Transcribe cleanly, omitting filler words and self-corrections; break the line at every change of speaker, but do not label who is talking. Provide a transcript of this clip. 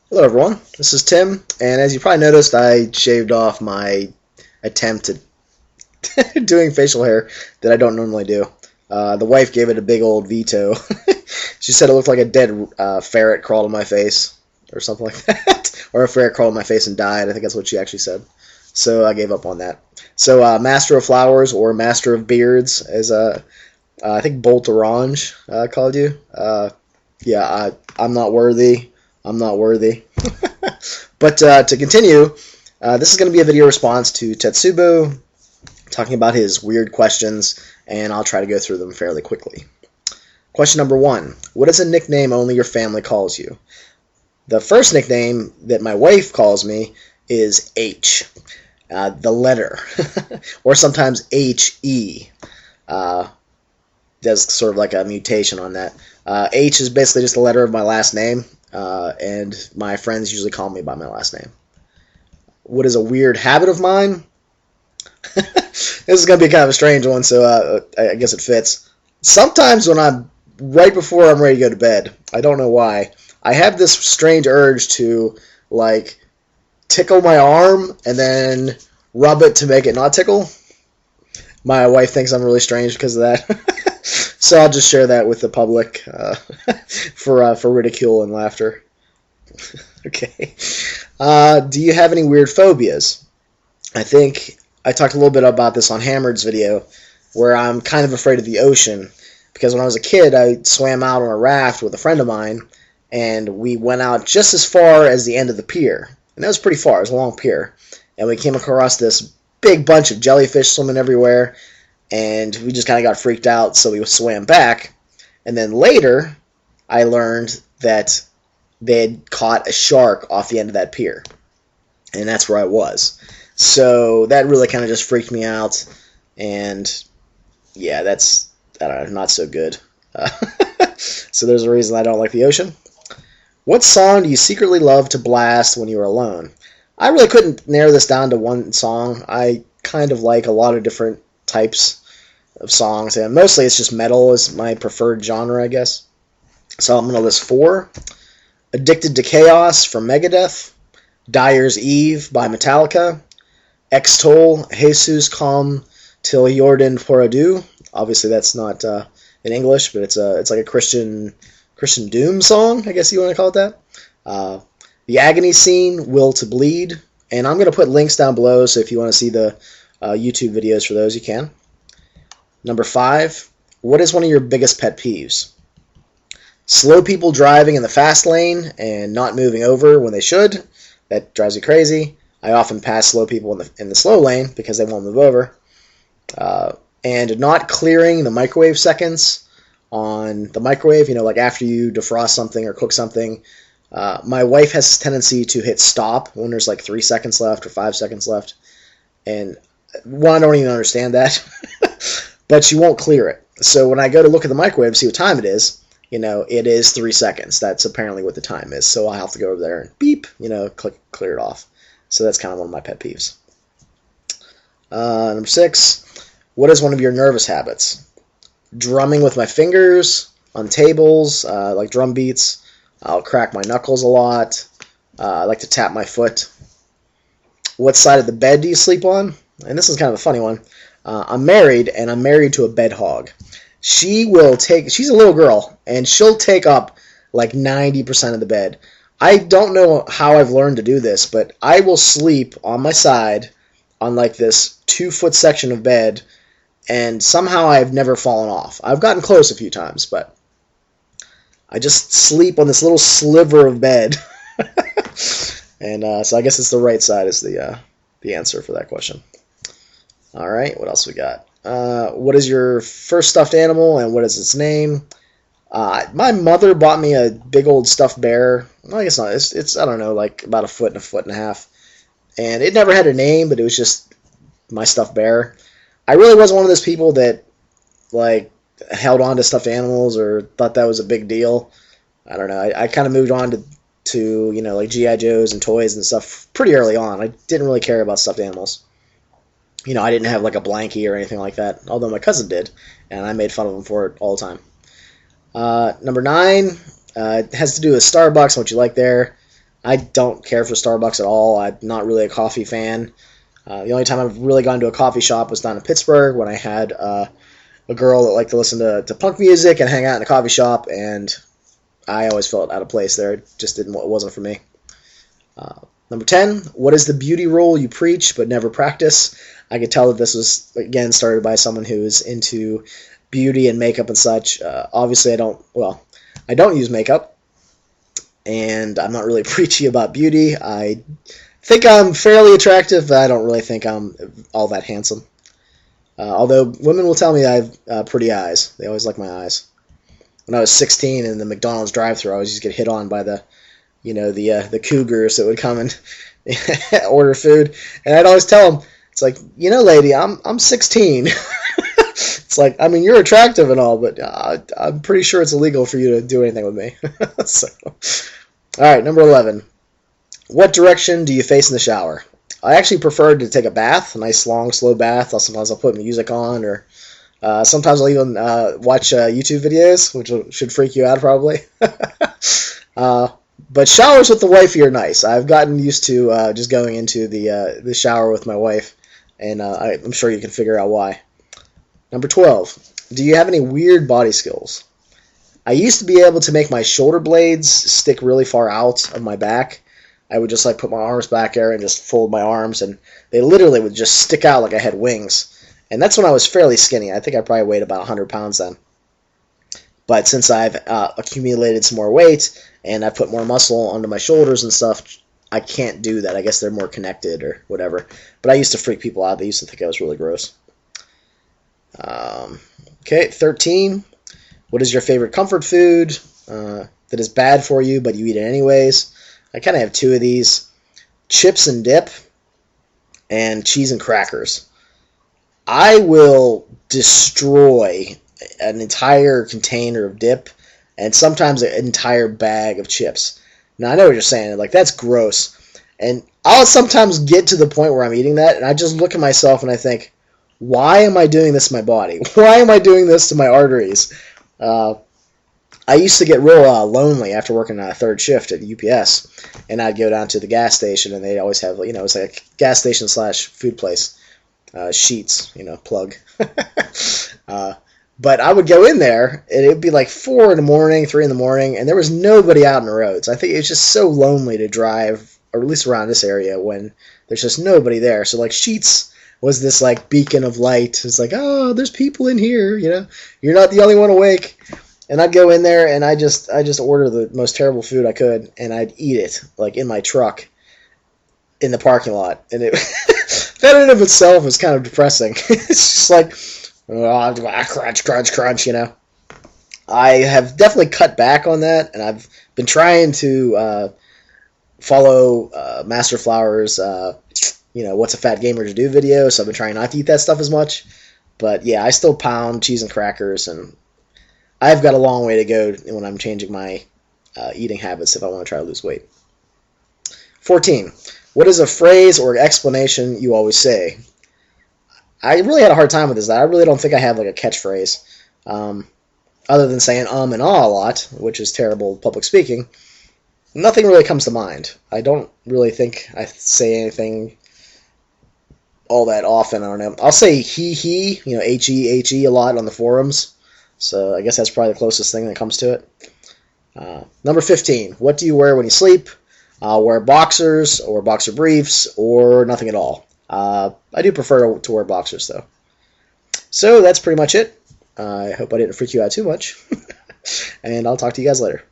Hello everyone, this is Tim, and as you probably noticed, I shaved off my attempt at doing facial hair that I don't normally do. The wife gave it a big old veto. She said it looked like a dead ferret crawled on my face, or something like that. Or a ferret crawled on my face and died, I think that's what she actually said. So I gave up on that. So Master of Flowers, or Master of Beards, as I think Bolt Orange called you. Yeah, I'm not worthy. I'm not worthy. But to continue, this is going to be a video response to Tetsubo talking about his weird questions, and I'll try to go through them fairly quickly. Question number 1. What is a nickname only your family calls you? The first nickname that my wife calls me is H, the letter, or sometimes H-E. There's sort of like a mutation on that. H is basically just the letter of my last name. And my friends usually call me by my last name. What is a weird habit of mine? This is going to be kind of a strange one, so I guess it fits. Sometimes when right before I'm ready to go to bed, I don't know why, I have this strange urge to, like, tickle my arm and then rub it to make it not tickle. My wife thinks I'm really strange because of that. So I'll just share that with the public for ridicule and laughter. Okay. Do you have any weird phobias? I think I talked a little bit about this on Hammered's video, where I'm kind of afraid of the ocean, because when I was a kid, I swam out on a raft with a friend of mine, and we went out just as far as the end of the pier. And that was pretty far. It was a long pier. And we came across this big bunch of jellyfish swimming everywhere, and we just kind of got freaked out, so we swam back. And then later, I learned that they had caught a shark off the end of that pier, and that's where I was. So that really kind of just freaked me out, and yeah, that's, I don't know, not so good. So there's a reason I don't like the ocean. What song do you secretly love to blast when you're alone? I really couldn't narrow this down to one song. I kind of like a lot of different types of songs, and mostly it's just metal is my preferred genre, I guess. So I'm going to list 4. Addicted to Chaos from Megadeth, Dyers Eve by Metallica, Extol, Jesus Calm Till Jorden Poradu. Obviously that's not in English, but it's like a Christian doom song, I guess you want to call it that. The Agony Scene, Will to Bleed, and I'm going to put links down below, so if you want to see the YouTube videos for those, you can. Number 5, what is one of your biggest pet peeves? Slow people driving in the fast lane and not moving over when they should. That drives you crazy. I often pass slow people in the slow lane because they won't move over. And not clearing the microwave seconds on the microwave, like after you defrost something or cook something. My wife has this tendency to hit stop when there's like 3 seconds left or 5 seconds left. And one, I don't even understand that. But she won't clear it. So when I go to look at the microwave to see what time it is, it is 3 seconds. That's apparently what the time is. So I'll have to go over there and beep, clear it off. So that's kind of one of my pet peeves. Number 6, what is one of your nervous habits? Drumming with my fingers on tables, like drum beats. I'll crack my knuckles a lot. I like to tap my foot. What side of the bed do you sleep on? And this is kind of a funny one. I'm married, and I'm married to a bed hog. She's a little girl, and she'll take up like 90% of the bed. I don't know how I've learned to do this, but I will sleep on my side on like this 2-foot section of bed, and somehow I've never fallen off. I've gotten close a few times, but I just sleep on this little sliver of bed. And so I guess it's the right side is the answer for that question. All right, what else we got? What is your first stuffed animal, and what is its name? My mother bought me a big old stuffed bear. Well, I guess not. It's I don't know, like about a foot and a half. And it never had a name, but it was just my stuffed bear. I really wasn't one of those people that like held on to stuffed animals or thought that was a big deal. I don't know. I kind of moved on to like G.I. Joes and toys and stuff pretty early on. I didn't really care about stuffed animals. I didn't have like a blankie or anything like that, although my cousin did, and I made fun of him for it all the time. Number 9, it has to do with Starbucks, what you like there. I don't care for Starbucks at all. I'm not really a coffee fan. The only time I've really gone to a coffee shop was down in Pittsburgh when I had a girl that liked to listen to punk music and hang out in a coffee shop, and I always felt out of place there. It just it wasn't for me. Number 10, what is the beauty rule you preach but never practice? I could tell that this was, again, started by someone who is into beauty and makeup and such. Obviously, I don't use makeup, and I'm not really preachy about beauty. I think I'm fairly attractive, but I don't really think I'm all that handsome. Although women will tell me I have pretty eyes. They always like my eyes. When I was 16 in the McDonald's drive-thru, I always used to get hit on by the cougars that would come and order food, and I'd always tell them, it's like, lady, I'm 16. It's like, I mean, you're attractive and all, but I'm pretty sure it's illegal for you to do anything with me. So, all right, number 11. What direction do you face in the shower? I actually prefer to take a bath, a nice, long, slow bath. Sometimes I'll put music on, or sometimes I'll even watch YouTube videos, which should freak you out probably. But showers with the wifey are nice. I've gotten used to just going into the shower with my wife, and I'm sure you can figure out why. Number 12. Do you have any weird body skills? I used to be able to make my shoulder blades stick really far out of my back. I would just put my arms back there and just fold my arms, and they literally would just stick out like I had wings. And that's when I was fairly skinny. I think I probably weighed about 100 pounds then. But since I've accumulated some more weight and I've put more muscle onto my shoulders and stuff, I can't do that. I guess they're more connected or whatever. But I used to freak people out. They used to think I was really gross. Okay, 13. What is your favorite comfort food that is bad for you, but you eat it anyways? I kind of have two of these. Chips and dip and cheese and crackers. I will destroy an entire container of dip and sometimes an entire bag of chips. Now, I know what you're saying. That's gross. And I'll sometimes get to the point where I'm eating that, and I just look at myself and I think, why am I doing this to my body? Why am I doing this to my arteries? I used to get real lonely after working on a third shift at UPS, and I'd go down to the gas station, and they always have, it's like a gas station / food place. Sheets, plug. But I would go in there, and it would be 4 in the morning, 3 in the morning, and there was nobody out on the roads. I think it's just so lonely to drive, or at least around this area, when there's just nobody there. So, Sheets was this, beacon of light. It's oh, there's people in here, You're not the only one awake. And I'd go in there, and I just order the most terrible food I could, and I'd eat it, in my truck in the parking lot. And it that in and of itself was kind of depressing. It's just crunch, crunch, I have definitely cut back on that, and I've been trying to follow Master Flower's, What's a Fat Gamer to Do video, so I've been trying not to eat that stuff as much. But yeah, I still pound cheese and crackers, and I've got a long way to go when I'm changing my eating habits if I want to try to lose weight. 14. What is a phrase or explanation you always say? I really had a hard time with this. I really don't think I have a catchphrase. Other than saying and ah a lot, which is terrible public speaking, nothing really comes to mind. I don't really think I say anything all that often. I don't know. I'll say he, H-E-H-E a lot on the forums. So I guess that's probably the closest thing that comes to it. Number 15. What do you wear when you sleep? I'll wear boxers or boxer briefs or nothing at all. I do prefer to wear boxers, though. So that's pretty much it. I hope I didn't freak you out too much. And I'll talk to you guys later.